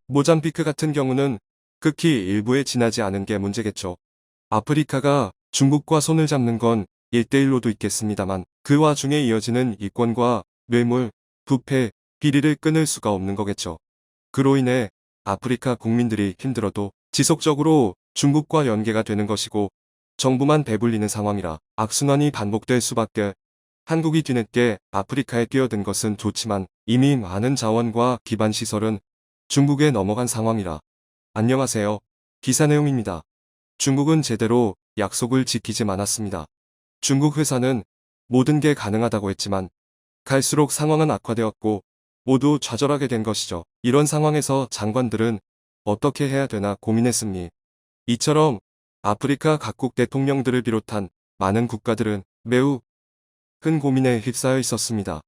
모잠비크 같은 경우는 극히 일부에 지나지 않은 게 문제겠죠. 아프리카가 중국과 손을 잡는 건 1대1로도 있겠습니다만 그 와중에 이어지는 이권과 뇌물, 부패, 비리를 끊을 수가 없는 거겠죠. 그로 인해 아프리카 국민들이 힘들어도 지속적으로 중국과 연계가 되는 것이고 정부만 배불리는 상황이라 악순환이 반복될 수밖에. 한국이 뒤늦게 아프리카에 뛰어든 것은 좋지만 이미 많은 자원과 기반 시설은 중국에 넘어간 상황이라. 안녕하세요. 기사 내용입니다. 중국은 제대로 약속을 지키지 않았습니다. 중국 회사는 모든 게 가능하다고 했지만 갈수록 상황은 악화되었고 모두 좌절하게 된 것이죠. 이런 상황에서 장관들은 어떻게 해야 되나 고민했습니다. 이처럼 아프리카 각국 대통령들을 비롯한 많은 국가들은 매우 큰 고민에 휩싸여 있었습니다.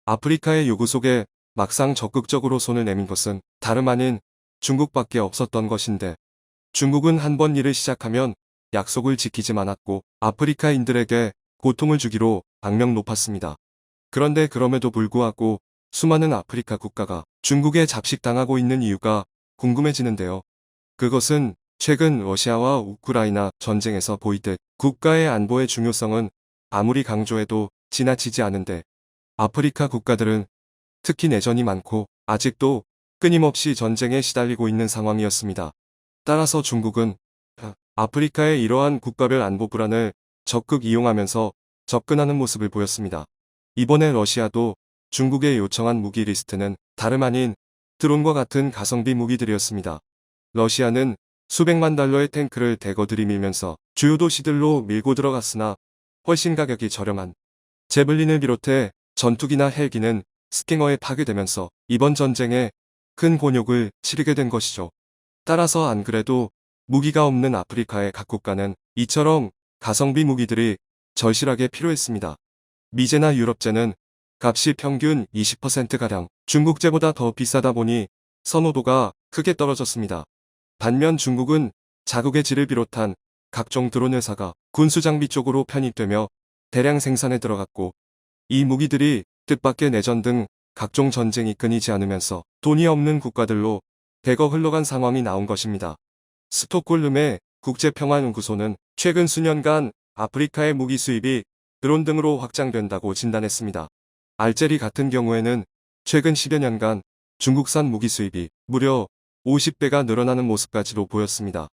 아프리카의 요구 속에 막상 적극적으로 손을 내민 것은 다름 아닌 중국밖에 없었던 것인데 중국은 한 번 일을 시작하면 약속을 지키지 않았고 아프리카인들에게 고통을 주기로 악명 높았습니다. 그런데 그럼에도 불구하고 수많은 아프리카 국가가 중국에 잡식당하고 있는 이유가 궁금해지는데요. 그것은 최근 러시아와 우크라이나 전쟁에서 보이듯 국가의 안보의 중요성은 아무리 강조해도 지나치지 않은데 아프리카 국가들은 특히 내전이 많고 아직도 끊임없이 전쟁에 시달리고 있는 상황이었습니다. 따라서 중국은 아프리카의 이러한 국가별 안보 불안을 적극 이용하면서 접근하는 모습을 보였습니다. 이번에 러시아도 중국에 요청한 무기 리스트는 다름 아닌 드론과 같은 가성비 무기들이었습니다. 러시아는 수백만 달러의 탱크를 대거 들이밀면서 주요 도시들로 밀고 들어갔으나 훨씬 가격이 저렴한 제블린을 비롯해 전투기나 헬기는 스팅어에 파괴되면서 이번 전쟁에 큰 곤욕을 치르게 된 것이죠. 따라서 안 그래도 무기가 없는 아프리카의 각 국가는 이처럼 가성비 무기들이 절실하게 필요했습니다. 미제나 유럽제는 값이 평균 20%가량 중국제보다 더 비싸다 보니 선호도가 크게 떨어졌습니다. 반면 중국은 자국의 질을 비롯한 각종 드론 회사가 군수장비 쪽으로 편입되며 대량 생산에 들어갔고 이 무기들이 뜻밖의 내전 등 각종 전쟁이 끊이지 않으면서 돈이 없는 국가들로 대거 흘러간 상황이 나온 것입니다. 스톡홀름의 국제평화연구소는 최근 수년간 아프리카의 무기 수입이 드론 등으로 확장된다고 진단했습니다. 알제리 같은 경우에는 최근 10여 년간 중국산 무기 수입이 무려 50배가 늘어나는 모습까지도 보였습니다.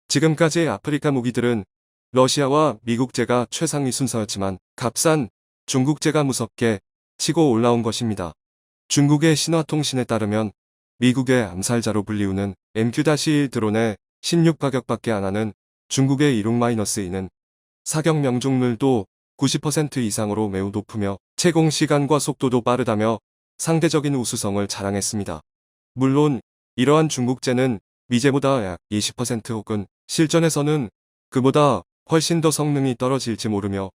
지금까지의 아프리카 무기들은 러시아와 미국제가 최상위 순서였지만 값싼 중국제가 무섭게 치고 올라온 것입니다. 중국의 신화통신에 따르면 미국의 암살자로 불리우는 MQ-1 드론의 16가격밖에 안 하는 중국의 26-2는 사격 명중률도 90% 이상으로 매우 높으며 채공 시간과 속도도 빠르다며 상대적인 우수성을 자랑했습니다. 물론 이러한 중국제는 미제보다 약 20% 혹은 실전에서는 그보다 훨씬 더 성능이 떨어질지 모르며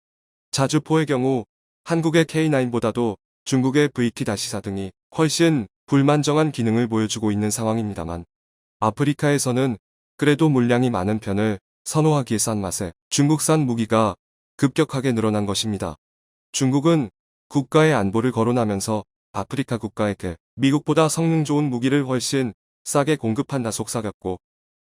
자주포의 경우 한국의 K9보다도 중국의 VT-4 등이 훨씬 불만정한 기능을 보여주고 있는 상황입니다만 아프리카에서는 그래도 물량이 많은 편을 선호하기에 싼 맛에 중국산 무기가 급격하게 늘어난 것입니다. 중국은 국가의 안보를 거론하면서 아프리카 국가에게 미국보다 성능 좋은 무기를 훨씬 싸게 공급한다 속삭였고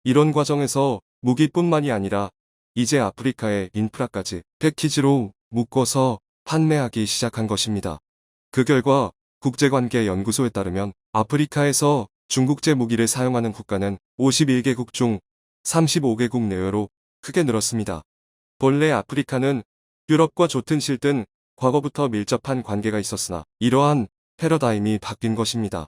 이런 과정에서 무기뿐만이 아니라 이제 아프리카의 인프라까지 패키지로 묶어서 판매하기 시작한 것입니다. 그 결과 국제관계연구소에 따르면 아프리카에서 중국제 무기를 사용하는 국가는 51개국 중 35개국 내외로 크게 늘었습니다. 본래 아프리카는 유럽과 좋든 싫든 과거부터 밀접한 관계가 있었으나 이러한 패러다임이 바뀐 것입니다.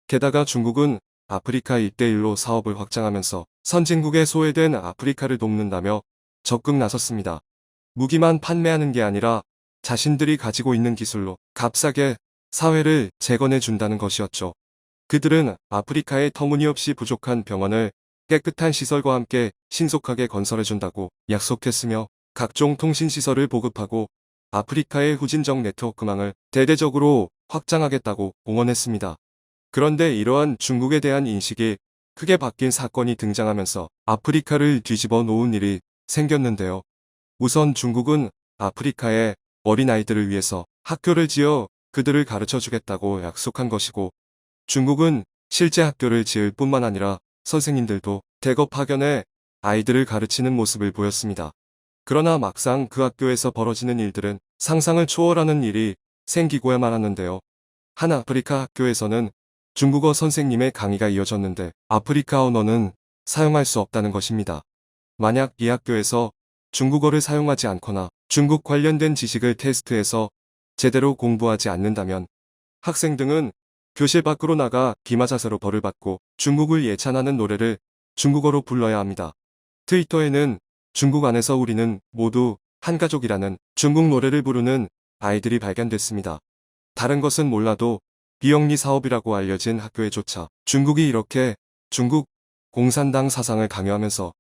게다가 중국은 아프리카 1대1로 사업을 확장하면서 선진국에 소외된 아프리카를 돕는다며 적극 나섰습니다. 무기만 판매하는 게 아니라 자신들이 가지고 있는 기술로 값싸게 사회를 재건해 준다는 것이었죠. 그들은 아프리카의 터무니없이 부족한 병원을 깨끗한 시설과 함께 신속하게 건설해 준다고 약속했으며 각종 통신시설을 보급하고 아프리카의 후진적 네트워크망을 대대적으로 확장하겠다고 공언했습니다. 그런데 이러한 중국에 대한 인식이 크게 바뀐 사건이 등장하면서 아프리카를 뒤집어 놓은 일이 생겼는데요. 우선 중국은 아프리카의 어린아이들을 위해서 학교를 지어 그들을 가르쳐 주겠다고 약속한 것이고, 중국은 실제 학교를 지을 뿐만 아니라 선생님들도 대거 파견해 아이들을 가르치는 모습을 보였습니다. 그러나 막상 그 학교에서 벌어지는 일들은 상상을 초월하는 일이 생기고야만 하는데요. 한 아프리카 학교에서는 중국어 선생님의 강의가 이어졌는데 아프리카 언어는 사용할 수 없다는 것입니다. 만약 이 학교에서 중국어를 사용하지 않거나 중국 관련된 지식을 테스트해서 제대로 공부하지 않는다면 학생 등은 교실 밖으로 나가 기마자세로 벌을 받고 중국을 예찬하는 노래를 중국어로 불러야 합니다. 트위터에는 중국 안에서 우리는 모두 한 가족이라는 중국 노래를 부르는 아이들이 발견됐습니다. 다른 것은 몰라도 비영리 사업이라고 알려진 학교에조차 중국이 이렇게 중국 공산당 사상을 강요하면서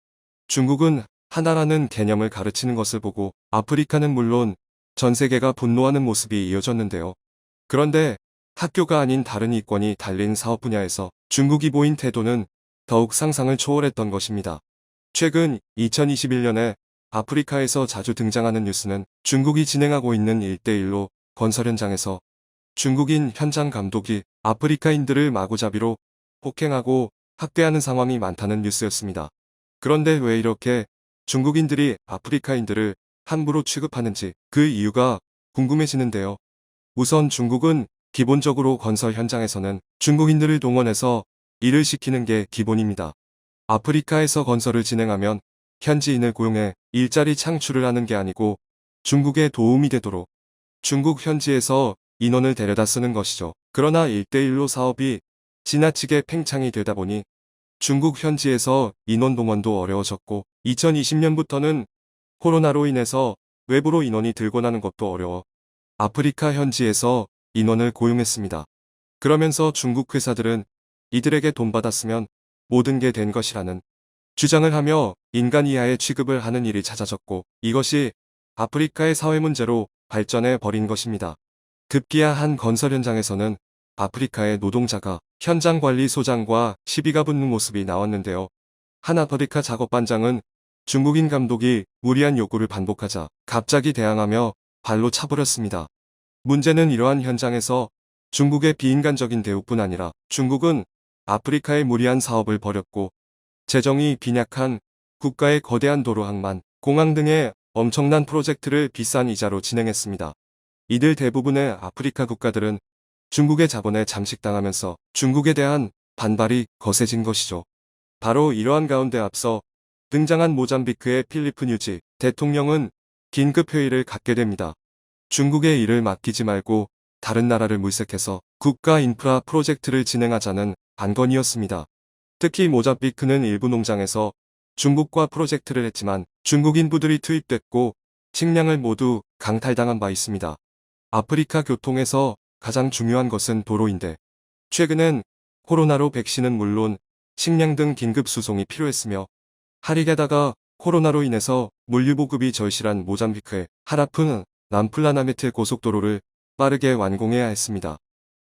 중국은 하나라는 개념을 가르치는 것을 보고 아프리카는 물론 전 세계가 분노하는 모습이 이어졌는데요. 그런데 학교가 아닌 다른 이권이 달린 사업 분야에서 중국이 보인 태도는 더욱 상상을 초월했던 것입니다. 최근 2021년에 아프리카에서 자주 등장하는 뉴스는 중국이 진행하고 있는 1대1로 건설 현장에서 중국인 현장 감독이 아프리카인들을 마구잡이로 폭행하고 학대하는 상황이 많다는 뉴스였습니다. 그런데 왜 이렇게 중국인들이 아프리카인들을 함부로 취급하는지 그 이유가 궁금해지는데요. 우선 중국은 기본적으로 건설 현장에서는 중국인들을 동원해서 일을 시키는 게 기본입니다. 아프리카에서 건설을 진행하면 현지인을 고용해 일자리 창출을 하는 게 아니고 중국에 도움이 되도록 중국 현지에서 인원을 데려다 쓰는 것이죠. 그러나 1대1로 사업이 지나치게 팽창이 되다 보니 중국 현지에서 인원 동원도 어려워졌고 2020년부터는 코로나로 인해서 외부로 인원이 들고 나는 것도 어려워 아프리카 현지에서 인원을 고용했습니다. 그러면서 중국 회사들은 이들에게 돈 받았으면 모든 게 된 것이라는 주장을 하며 인간 이하의 취급을 하는 일이 잦아졌고 이것이 아프리카의 사회 문제로 발전해 버린 것입니다. 급기야 한 건설 현장에서는 아프리카의 노동자가 현장 관리소장과 시비가 붙는 모습이 나왔는데요. 한 아프리카 작업반장은 중국인 감독이 무리한 요구를 반복하자 갑자기 대항하며 발로 차버렸습니다. 문제는 이러한 현장에서 중국의 비인간적인 대우뿐 아니라 중국은 아프리카의 무리한 사업을 벌였고 재정이 빈약한 국가의 거대한 도로 항만, 공항 등의 엄청난 프로젝트를 비싼 이자로 진행했습니다. 이들 대부분의 아프리카 국가들은 중국의 자본에 잠식당하면서 중국에 대한 반발이 거세진 것이죠. 바로 이러한 가운데 앞서 등장한 모잠비크의 필리프 뉴지 대통령은 긴급 회의를 갖게 됩니다. 중국의 일을 맡기지 말고 다른 나라를 물색해서 국가 인프라 프로젝트를 진행하자는 안건이었습니다. 특히 모잠비크는 일부 농장에서 중국과 프로젝트를 했지만 중국인부들이 투입됐고 식량을 모두 강탈당한 바 있습니다. 아프리카 교통에서 가장 중요한 것은 도로인데 최근엔 코로나로 백신은 물론 식량 등 긴급 수송이 필요했으며 하리게다가 코로나로 인해서 물류 보급이 절실한 모잠비크의 하라픈 람플라나메트 고속도로를 빠르게 완공해야 했습니다.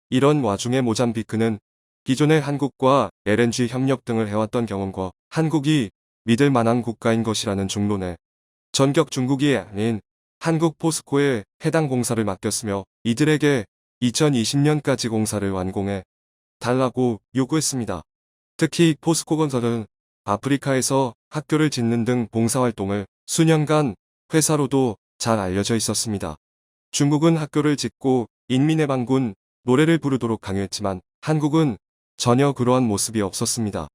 이런 와중에 모잠비크는 기존의 한국과 LNG 협력 등을 해왔던 경험과 한국이 믿을 만한 국가인 것이라는 중론에 전격 중국이 아닌 한국 포스코에 해당 공사를 맡겼으며 이들에게 2020년까지 공사를 완공해 달라고 요구했습니다. 특히 포스코 건설은 아프리카에서 학교를 짓는 등 봉사활동을 수년간 회사로도 잘 알려져 있었습니다. 중국은 학교를 짓고 인민의 반군 노래를 부르도록 강요했지만 한국은 전혀 그러한 모습이 없었습니다.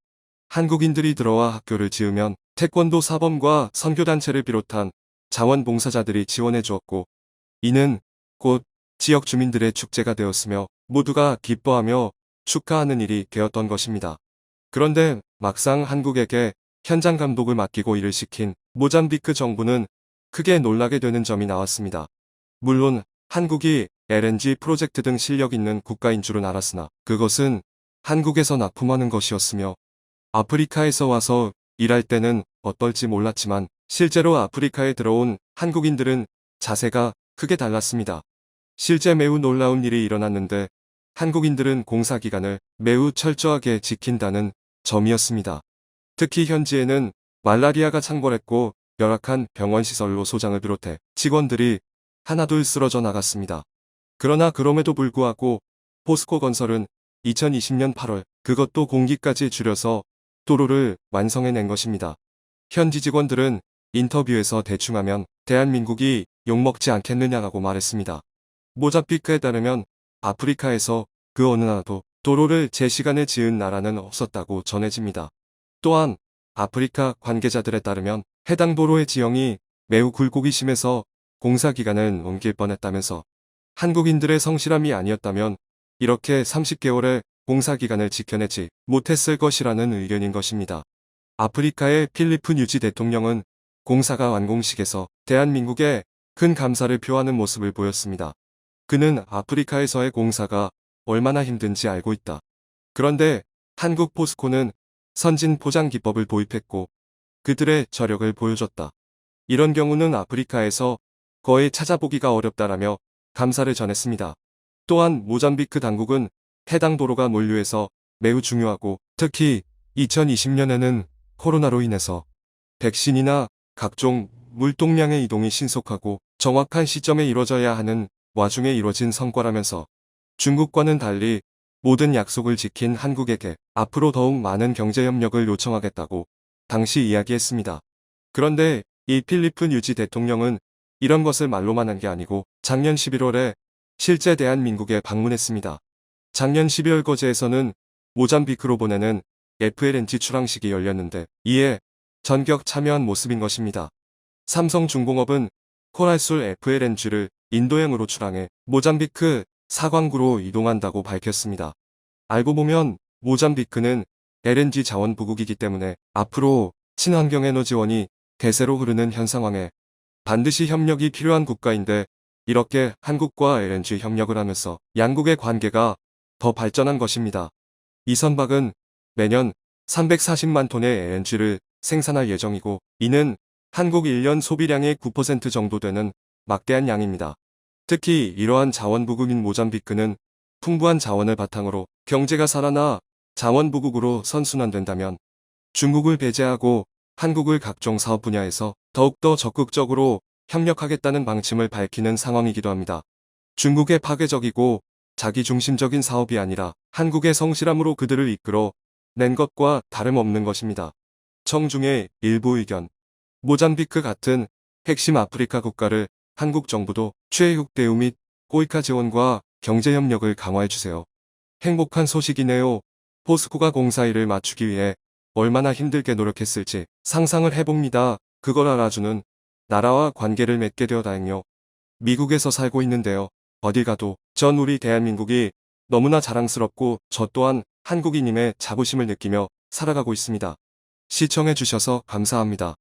한국인들이 들어와 학교를 지으면 태권도 사범과 선교단체를 비롯한 자원봉사자들이 지원해 주었고 이는 곧 지역 주민들의 축제가 되었으며 모두가 기뻐하며 축하하는 일이 되었던 것입니다. 그런데 막상 한국에게 현장 감독을 맡기고 일을 시킨 모잠비크 정부는 크게 놀라게 되는 점이 나왔습니다. 물론 한국이 LNG 프로젝트 등 실력 있는 국가인 줄은 알았으나 그것은 한국에서 납품하는 것이었으며 아프리카에서 와서 일할 때는 어떨지 몰랐지만 실제로 아프리카에 들어온 한국인들은 자세가 크게 달랐습니다. 실제 매우 놀라운 일이 일어났는데 한국인들은 공사 기간을 매우 철저하게 지킨다는 점이었습니다. 특히 현지에는 말라리아가 창궐했고 열악한 병원 시설로 소장을 비롯해 직원들이 하나둘 쓰러져 나갔습니다. 그러나 그럼에도 불구하고 포스코 건설은 2020년 8월 그것도 공기까지 줄여서 도로를 완성해낸 것입니다. 현지 직원들은 인터뷰에서 대충하면 대한민국이 욕먹지 않겠느냐고 말했습니다. 모잠비크에 따르면 아프리카에서 그 어느 나라도 도로를 제 시간에 지은 나라는 없었다고 전해집니다. 또한 아프리카 관계자들에 따르면 해당 도로의 지형이 매우 굴곡이 심해서 공사 기간을 옮길 뻔했다면서 한국인들의 성실함이 아니었다면 이렇게 30개월의 공사 기간을 지켜내지 못했을 것이라는 의견인 것입니다. 아프리카의 필리프 뉴지 대통령은 공사가 완공식에서 대한민국에 큰 감사를 표하는 모습을 보였습니다. 그는 아프리카에서의 공사가 얼마나 힘든지 알고 있다. 그런데 한국 포스코는 선진 포장 기법을 도입했고 그들의 저력을 보여줬다. 이런 경우는 아프리카에서 거의 찾아보기가 어렵다라며 감사를 전했습니다. 또한 모잠비크 당국은 해당 도로가 물류에서 매우 중요하고 특히 2020년에는 코로나로 인해서 백신이나 각종 물동량의 이동이 신속하고 정확한 시점에 이루어져야 하는 와중에 이루어진 성과라면서 중국과는 달리 모든 약속을 지킨 한국에게 앞으로 더욱 많은 경제협력을 요청하겠다고 당시 이야기했습니다. 그런데 이 필리프 뉴지 대통령은 이런 것을 말로만 한 게 아니고 작년 11월에 실제 대한민국에 방문했습니다. 작년 12월 거제에서는 모잠비크로 보내는 FLNG 출항식이 열렸는데 이에 전격 참여한 모습인 것입니다. 삼성중공업은 코랄술 FLNG를 인도양으로 출항해 모잠비크 사광구로 이동한다고 밝혔습니다. 알고 보면 모잠비크는 LNG 자원 부국이기 때문에 앞으로 친환경 에너지원이 대세로 흐르는 현 상황에 반드시 협력이 필요한 국가인데 이렇게 한국과 LNG 협력을 하면서 양국의 관계가 더 발전한 것입니다. 이 선박은 매년 340만 톤의 LNG를 생산할 예정이고 이는 한국 1년 소비량의 9% 정도 되는 막대한 양입니다. 특히 이러한 자원부국인 모잠비크는 풍부한 자원을 바탕으로 경제가 살아나 자원부국으로 선순환된다면 중국을 배제하고 한국을 각종 사업 분야에서 더욱더 적극적으로 협력하겠다는 방침을 밝히는 상황이기도 합니다. 중국의 파괴적이고 자기중심적인 사업이 아니라 한국의 성실함으로 그들을 이끌어 낸 것과 다름없는 것입니다. 청중의 일부 의견. 모잠비크 같은 핵심 아프리카 국가를 한국 정부도 최혜국 대우 및 꼬이카 지원과 경제협력을 강화해주세요. 행복한 소식이네요. 포스코가 공사 일을 맞추기 위해 얼마나 힘들게 노력했을지 상상을 해봅니다. 그걸 알아주는 나라와 관계를 맺게 되어 다행요. 미국에서 살고 있는데요. 어딜 가도 전 우리 대한민국이 너무나 자랑스럽고 저 또한 한국인임의 자부심을 느끼며 살아가고 있습니다. 시청해주셔서 감사합니다.